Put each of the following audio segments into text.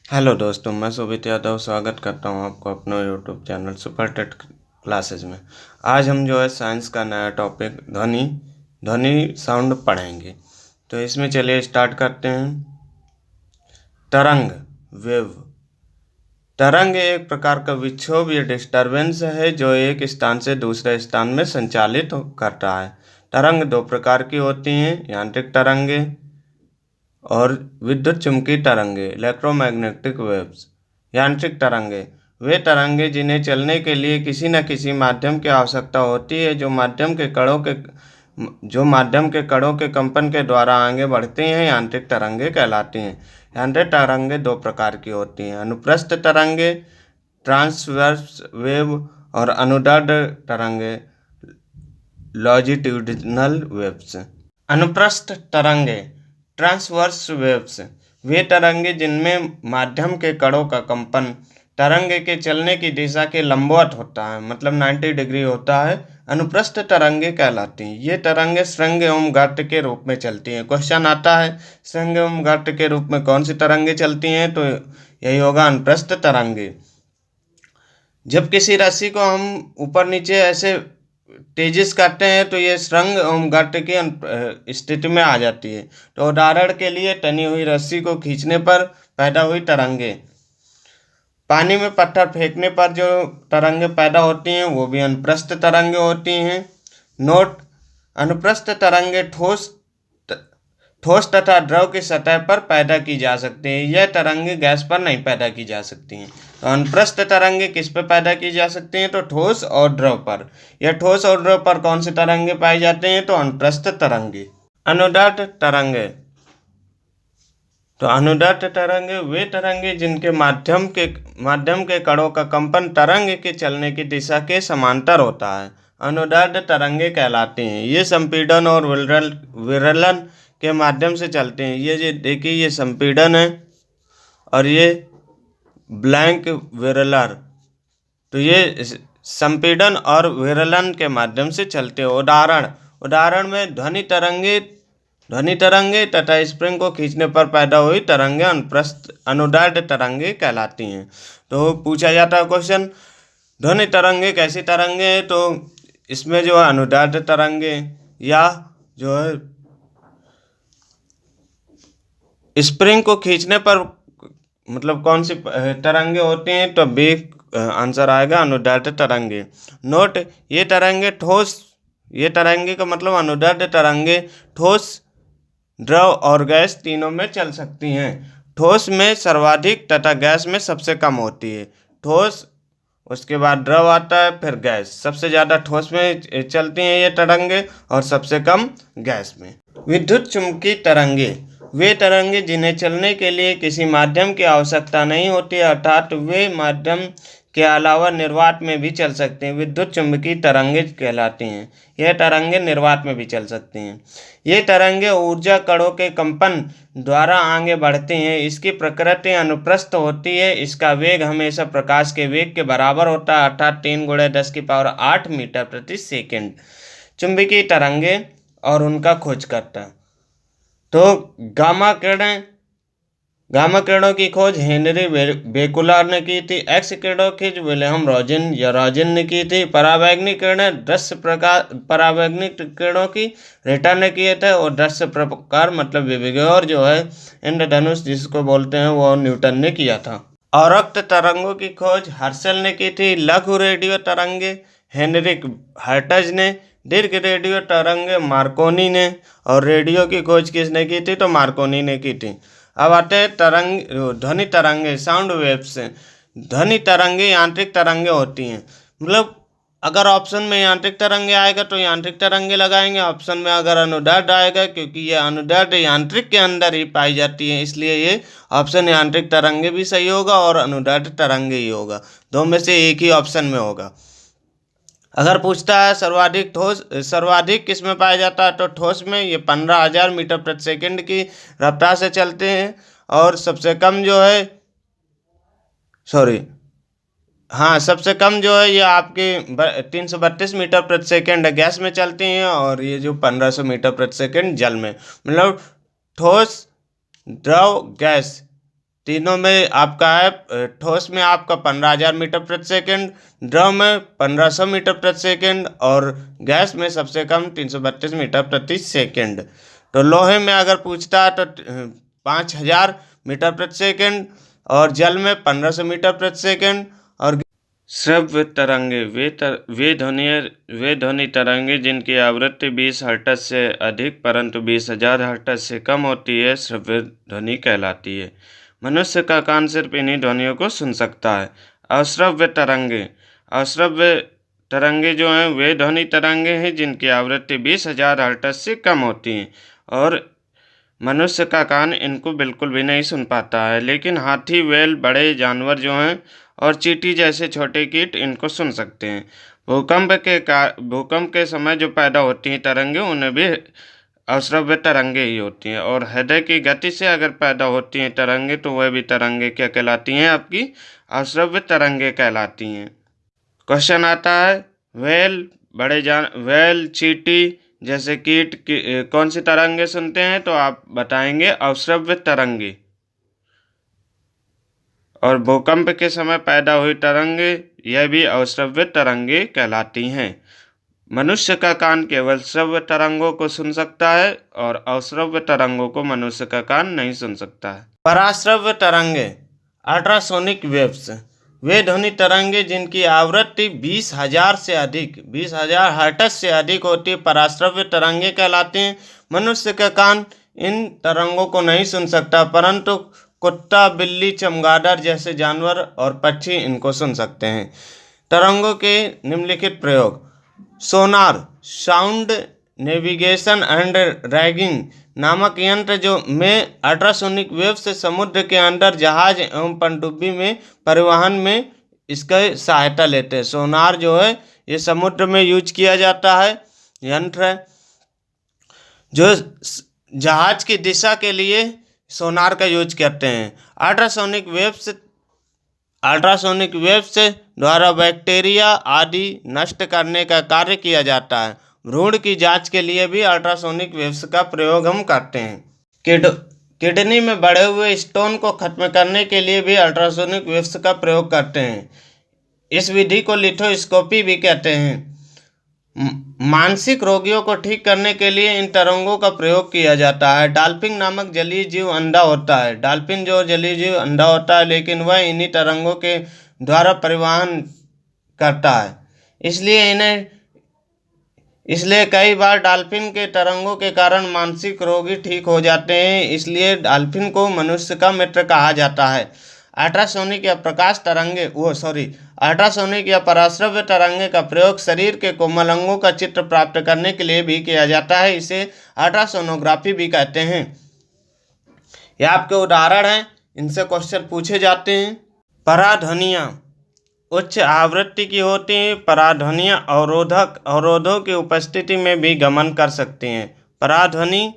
Hello दोस्तों, मैं शोभित यादव स्वागत करता हूं आपको अपने YouTube channel super TET classes में। आज हम जो है साइंस का नया टॉपिक ध्वनि ध्वनि साउंड पढ़ेंगे। तो इसमें चलिए स्टार्ट करते हैं। तरंग, वेव। तरंग एक प्रकार का विक्षोभ या डिस्टरबेंस है जो एक स्थान से दूसरे स्थान में संचालित करता है। तरंग दो प्रकार की होती हैं, यांत्रिक तरंगे और विद्युत चुम्बकीय तरंगे, इलेक्ट्रोमैग्नेटिक वेव्स। यांत्रिक तरंगे वे तरंगे जिन्हें चलने के लिए किसी न किसी माध्यम की आवश्यकता होती है, जो माध्यम के कणों के कंपन के द्वारा आगे बढ़ती हैं, यांत्रिक तरंगे कहलाती हैं। यांत्रिक तरंगे दो प्रकार की होती हैं, अनुप्रस्थ तरंगे ट्रांसवर्स वेव और अनुदैर्ध्य तरंगे लॉन्जिट्यूडिनल वेव्स। अनुप्रस्थ तरंगे ट्रांसवर्स वेव्स वे तरंगे जिनमें माध्यम के कणों का कंपन तरंग के चलने की दिशा के लंबवत होता है, मतलब 90 डिग्री होता है, अनुप्रस्थ तरंगे कहलाती हैं। ये तरंगे श्रृंग एवं गर्त के रूप में चलती हैं। क्वेश्चन आता है श्रृंग एवं गर्त के रूप में कौन सी तरंगे चलती हैं, तो यही होगा अनुप्रस्थ तरंगे। जब किसी रस्सी को हम ऊपर नीचे ऐसे तेजिस करते हैं तो ये श्रृंग एवं गर्त की स्थिति में आ जाती है। तो उदाहरण के लिए तनी हुई रस्सी को खींचने पर पैदा हुई तरंगे, पानी में पत्थर फेंकने पर जो तरंगे पैदा होती हैं वो भी अनुप्रस्थ तरंगे होती हैं। नोट: अनुप्रस्थ तरंगे ठोस तथा द्रव की सतह पर पैदा की जा सकती है। यह तरंगे गैस पर नहीं पैदा की जा सकती हैं। तो अनुप्रस्थ तरंगे किस पर पैदा की जा सकती हैं, तो ठोस और द्रव पर। यह ठोस और द्रव पर कौन से तरंगे पाए जाते हैं, तो अनुप्रस्थ तरंगे। अनुदैर्ध्य तरंगे, तो अनुदैर्ध्य तरंगे वे तरंगे जिनके माध्यम के कणों का कंपन तरंग के चलने की दिशा के समांतर होता है, अनुदैर्ध्य तरंगे कहलाती हैं। ये संपीड़न और विरलन के माध्यम से चलते हैं। ये देखिए, ये संपीड़न है और ये ब्लैंक विरलर, तो ये संपीड़न और विरलन के माध्यम से चलते हैं। उदाहरण में ध्वनि तरंगे तथा स्प्रिंग को खींचने पर पैदा हुई तरंगे अनुदैर्ध्य तरंगे कहलाती हैं। तो पूछा जाता है क्वेश्चन, ध्वनि तरंगे कैसी तरंगे हैं, तो इसमें जो है अनुदैर्ध्य तरंगे या जो है स्प्रिंग को खींचने पर मतलब कौन सी तरंगे होती हैं, तो बी आंसर आएगा अनुदैर्ध्य तरंगे। नोट: ये तरंगे का मतलब अनुदैर्ध्य तरंगे ठोस, द्रव और गैस तीनों में चल सकती हैं। ठोस में सर्वाधिक तथा गैस में सबसे कम होती है। ठोस, उसके बाद द्रव आता है, फिर गैस। सबसे ज़्यादा ठोस में चलती हैं ये तरंगे और सबसे कम गैस में। विद्युत चुम्बकीय तरंगे वे तरंगे जिन्हें चलने के लिए किसी माध्यम की आवश्यकता नहीं होती, अर्थात वे माध्यम के अलावा निर्वात में भी चल सकते हैं, विद्युत चुम्बकीय तरंगे कहलाती हैं। यह तरंगे निर्वात में भी चल सकती हैं। ये तरंगे ऊर्जा कणों के कंपन द्वारा आगे बढ़ती हैं। इसकी प्रकृति अनुप्रस्थ होती है। इसका वेग हमेशा प्रकाश के वेग के बराबर होता है, अर्थात 3 × 10⁸ मीटर प्रति सेकेंड। चुंबकीय तरंगे और उनका खोजकर्ता, तो गामा किरणों की खोज हेनरी बेकुलर ने की थी। एक्स किरणों की खोज विलियम रोजिन ने की थी। परावैंगनिक किरणें परावैंगनिक किरणों की रिटर ने किए थे। और दृश्य प्रकार मतलब विबग्योर जो है इंद्रधनुष जिसको बोलते हैं, वो न्यूटन ने किया था। अवरक्त तरंगों की खोज हर्शल ने की थी। लघु रेडियो तरंगे हेनरिक हर्ट्ज ने। दीर्घ रेडियो तरंगे मार्कोनी ने। और रेडियो की खोज किसने की थी, तो मार्कोनी ने की थी। अब आते हैं ध्वनि तरंगे, साउंड वेव्स। ध्वनि तरंगे यांत्रिक तरंगे होती हैं। मतलब अगर ऑप्शन में यांत्रिक तरंगे आएगा तो यांत्रिक तरंगे लगाएंगे, ऑप्शन में अगर अनुदैर्ध्य आएगा, क्योंकि ये अनुदैर्ध्य यांत्रिक के अंदर ही पाई जाती है, इसलिए ये ऑप्शन यांत्रिक तरंगे भी सही होगा और अनुदैर्ध्य तरंगे ही होगा। दो में से एक ही ऑप्शन में होगा। अगर पूछता है सर्वाधिक किस में पाया जाता है, तो ठोस में ये 15,000 मीटर प्रति सेकंड की रफ्तार से चलते हैं। और सबसे कम जो है सबसे कम जो है ये आपके 332 मीटर प्रति सेकंड गैस में चलती हैं। और ये जो 1500 मीटर प्रति सेकंड जल में, मतलब ठोस, द्रव, गैस तीनों में आपका है, ठोस में आपका 15,000 मीटर प्रति सेकंड, द्रव में 1500 मीटर प्रति सेकंड और गैस में सबसे कम 332 मीटर प्रति सेकंड। तो लोहे में अगर पूछता है तो 5,000 मीटर प्रति सेकंड और जल में 1500 मीटर प्रति सेकंड। और श्रव्य तरंगे वे ध्वनि तरंगे जिनकी आवृत्ति 20 हर्ट्ज से अधिक परंतु 20,000 हर्ट्ज से कम होती है, श्रव्य ध्वनि कहलाती है। मनुष्य का कान सिर्फ इन्हीं ध्वनियों को सुन सकता है। अश्रव्य तरंगे जो हैं वे ध्वनि तरंगे हैं जिनकी आवृत्ति 20,000 हर्ट्ज से कम होती हैं और मनुष्य का कान इनको बिल्कुल भी नहीं सुन पाता है, लेकिन हाथी, बैल, बड़े जानवर जो हैं और चींटी जैसे छोटे कीट इनको सुन सकते हैं। भूकंप के समय जो पैदा होती हैं तरंगे उन्हें भी अश्रव्य तरंगे ही होती हैं। और हृदय की गति से अगर पैदा होती हैं तरंगे तो वह भी तरंगे क्या कहलाती हैं? आपकी अश्रव्य तरंगे कहलाती हैं। क्वेश्चन आता है, वेल, चींटी जैसे कीट कौन सी तरंगे सुनते हैं? तो आप बताएंगे अश्रव्य तरंगे। और भूकंप के समय पैदा हुई तरंगे यह भी अश्रव्य तरंगे कहलाती हैं। मनुष्य का कान केवल श्रव्य तरंगों को सुन सकता है और अश्रव्य तरंगों को मनुष्य का कान नहीं सुन सकता है। पराश्रव्य तरंगे, अल्ट्रासोनिक वेव्स, वे ध्वनि तरंगे जिनकी आवृत्ति 20,000 से अधिक 20,000 हर्ट्ज से अधिक होती है, पराश्रव्य तरंगे कहलाते हैं। मनुष्य का कान इन तरंगों को नहीं सुन सकता, परंतु कुत्ता, बिल्ली, चमगादड़ जैसे जानवर और पक्षी इनको सुन सकते हैं। तरंगों के निम्नलिखित प्रयोग। सोनार, साउंड नेविगेशन एंड रैगिंग नामक यंत्र जो में अल्ट्रासोनिक वेव से समुद्र के अंदर जहाज एवं पनडुब्बी में परिवहन में इसका सहायता लेते हैं। सोनार जो है ये समुद्र में यूज किया जाता है, यंत्र है जो जहाज की दिशा के लिए सोनार का यूज करते हैं। अल्ट्रासोनिक वेव्स द्वारा बैक्टीरिया आदि नष्ट करने का कार्य किया जाता है। भ्रूण की जांच के लिए भी अल्ट्रासोनिक वेव्स का प्रयोग हम करते हैं। किडनी में बढ़े हुए स्टोन को खत्म करने के लिए भी अल्ट्रासोनिक वेव्स का प्रयोग करते हैं। इस विधि को लिथोस्कोपी भी कहते हैं। मानसिक रोगियों को ठीक करने के लिए इन तरंगों का प्रयोग किया जाता है। डॉल्फिन नामक जलीय जीव अंधा होता है। डॉल्फिन जो जलीय जीव अंधा होता है, लेकिन वह इन्हीं तरंगों के द्वारा परिवहन करता है। इसलिए कई बार डॉल्फिन के तरंगों के कारण मानसिक रोगी ठीक हो जाते हैं। इसलिए डॉल्फिन को मनुष्य का मित्र कहा जाता है। अल्ट्रासोनिक या पराश्रव्य तरंगे का प्रयोग शरीर के कोमल अंगों का चित्र प्राप्त करने के लिए भी किया जाता है। इसे अल्ट्रासोनोग्राफी भी कहते हैं। यह आपके उदाहरण हैं, इनसे क्वेश्चन पूछे जाते हैं। पराध्वनियाँ उच्च आवृत्ति की होती हैं। पराध्वनियाँ अवरोधों की उपस्थिति में भी गमन कर सकती हैं। पराध्वनि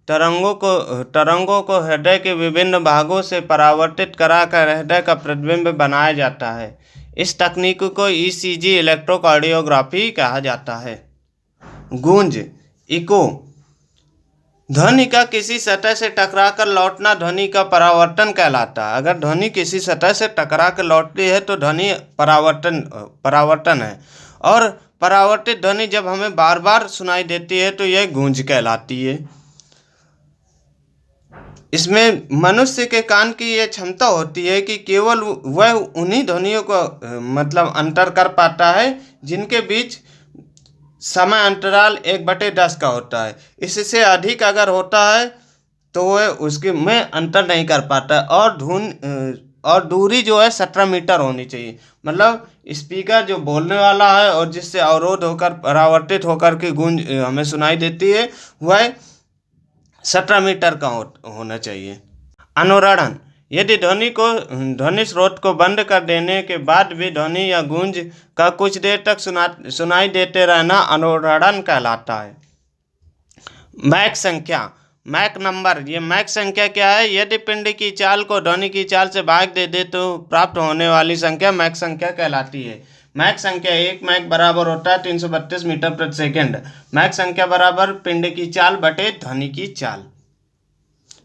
तरंगों को हृदय के विभिन्न भागों से परावर्तित कराकर हृदय का प्रतिबिंब बनाया जाता है। इस तकनीक को ECG इलेक्ट्रोकार्डियोग्राफी कहा जाता है। गूंज, इको, ध्वनि का किसी सतह से टकराकर लौटना ध्वनि का परावर्तन कहलाता है। अगर ध्वनि किसी सतह से टकरा कर लौटती है तो ध्वनि परावर्तन है। और परावर्तित ध्वनि जब हमें बार बार सुनाई देती है तो यह गूंज कहलाती है। इसमें मनुष्य के कान की यह क्षमता होती है कि केवल वह उन्हीं ध्वनियों को अंतर कर पाता है जिनके बीच समय अंतराल 1/10 का होता है। इससे अधिक अगर होता है तो वह उसके में अंतर नहीं कर पाता। और दूरी जो है 17 मीटर होनी चाहिए। मतलब स्पीकर जो बोलने वाला है और जिससे अवरोध होकर परावर्तित होकर के गूंज हमें सुनाई देती है वह 17 मीटर का होना चाहिए। अनुरणन, यदि ध्वनि स्रोत को बंद कर देने के बाद भी ध्वनि या गूंज का कुछ देर तक सुनाई देते रहना अनुरणन कहलाता है। मैक नंबर, ये मैक संख्या क्या है? यदि पिंड की चाल को ध्वनि की चाल से भाग दे तो प्राप्त होने वाली संख्या मैक संख्या कहलाती है। मैक संख्या 1 मैक बराबर होता है 332 मीटर प्रति सेकंड। मैक संख्या बराबर पिंड की चाल बटे ध्वनि की चाल।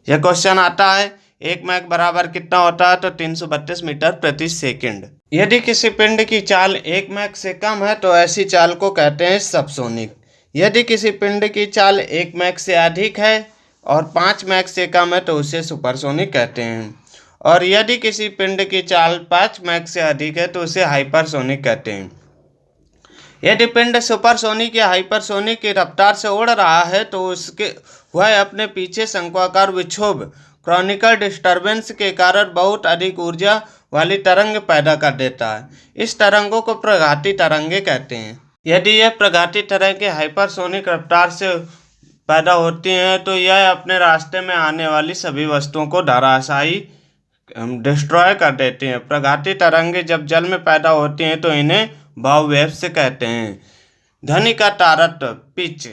यह क्वेश्चन आता है। 1 मैक बराबर कितना होता है, तो 332 मीटर प्रति सेकंड। यदि किसी पिंड की चाल 1 मैक से कम है तो ऐसी चाल को कहते हैं सबसोनिक। यदि किसी पिंड की चाल 1 मैक से अधिक है और 5 मैक से कम है तो उसे सुपरसोनिक कहते हैं। और यदि किसी पिंड की चाल 5 मैक से अधिक है तो उसे हाइपरसोनिक कहते हैं। यदि पिंड सुपरसोनिक या हाइपरसोनिक की रफ्तार से उड़ रहा है तो वह अपने पीछे शंक्वाकार विक्षोभ क्रॉनिकल डिस्टर्बेंस के कारण बहुत अधिक ऊर्जा वाली तरंग पैदा कर देता है। इस तरंगों को प्रघाती तरंगे कहते हैं। यदि यह प्रघाती तरंगें हाइपरसोनिक रफ्तार से पैदा होती हैं तो यह अपने रास्ते में आने वाली सभी वस्तुओं को धराशायी डिस्ट्रॉय कर देती हैं। प्रघाती तरंगें जब जल में पैदा होती हैं तो इन्हें बाउ वेव्स कहते हैं। ध्वनि का तारतम्य पिच।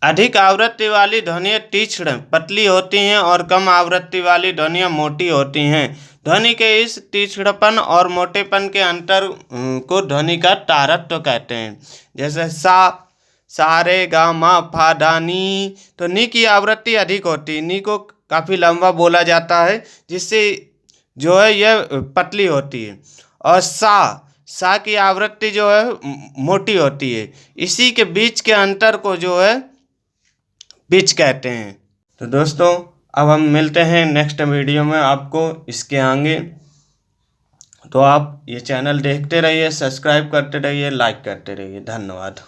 अधिक आवृत्ति वाली ध्वनियाँ तीक्ष्ण पतली होती हैं और कम आवृत्ति वाली ध्वनियाँ मोटी होती हैं। ध्वनि के इस तीक्ष्णपन और मोटेपन के अंतर को ध्वनि का तारतम्य कहते हैं। जैसे सा रे गा मा फा धा नी, तो नी की आवृत्ति अधिक होती है, नी को काफ़ी लंबा बोला जाता है जिससे जो है यह पतली होती है। और सा की आवृत्ति जो है मोटी होती है। इसी के बीच के अंतर को जो है पिच कहते हैं। तो दोस्तों अब हम मिलते हैं नेक्स्ट वीडियो में आपको इसके आगे। तो आप ये चैनल देखते रहिए, सब्सक्राइब करते रहिए, लाइक करते रहिए। धन्यवाद।